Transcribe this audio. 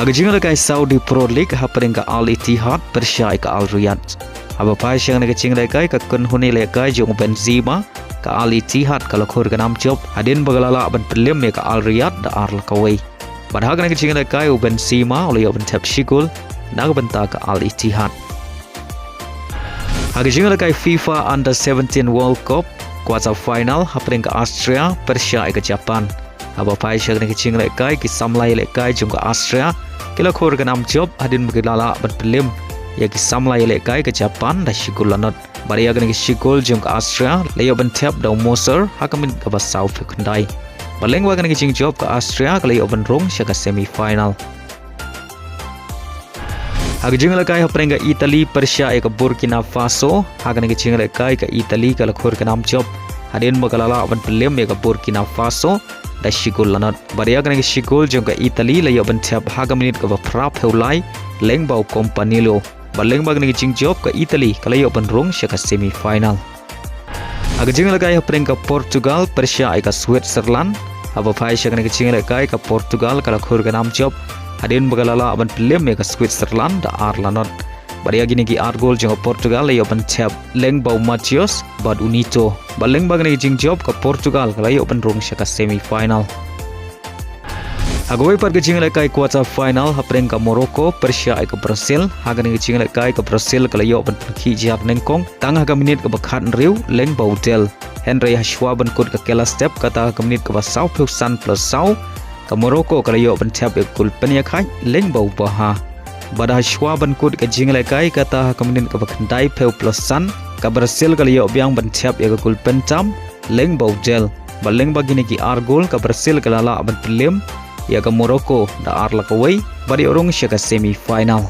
Hagajinga kai Saudi Pro League hapring ka Al Ittihad Persia ka Al Riyadh. Haba pai siang na kaching kai ka kun huni le kai jong Benzema ka Al Ittihad ka lakhur ka nam job hadin bagalala ban pelim ka Al Riyadh da ar lakawai. Badhag na kaching kai u Benzema ole ban tap shigul na banta ka Al Ittihad. Hagajinga kai FIFA Under 17 World Cup quarter final hapring ka Austria Persia ka Japan. Haba pai siang na kaching kai ki samlai le kai jong ka Austria kila khur ka nam job hadin bagalala ban pelim ya ki samlai le kai ke Japan da shigul lanot bari ya ki shigul jong ka Austria le yo ban tap da Moser hakamin ka basau phekndai baleng wa ki jing job ka Austria ka le yo ban Rung ka semi final. Hagajing la kai haprenga Italy Persia ka Burkina Faso hagan ki jing la kai ka Italy ka lakhur ka nam job hadin bagalala ban pelim ya ka Burkina Faso da shigul lanot bari ya ki shigul jong ka Italy le yo ban tap hagamin ka ba prap heulai leng bau kompanilo baleng bag ni jing job ka Italy kalayo ban Rung ka semi final. Agajing lagai hapring ka Portugal Persia ka Switzerland aba phai shak ni jing lagai ka Portugal kala khur ka nam job hadin bagalala ban pelim ka Switzerland da Arlanot bari agini ki argol jong Portugal le ban tap leng bau Matios bad unito baleng bag ni jing job ka Portugal kalayo ban Rung ka semi final. Agoi par kecing lekai quarter final hapring ka Morocco Persia ka Brazil hagan kecing lekai ka Brazil kalayo ban ki jak nengkong tang ha minit ka bakhat riu leng bautel Henry Hashwa ban kut ka kela step kata ka minit ka basau phusan plus sau ka Morocco kalayo ban tap e kul penia khai leng bau baha bada Hashwa ban kut ka jing lekai kata ka minit ka bakhandai peu plus san ka Brazil kalayo biang ban tap e ka kul pentam leng bautel baleng bagini ki argol ka Brazil kalala ban pelim ya ka Morocco da ar lakawai bari Rung ka semi final.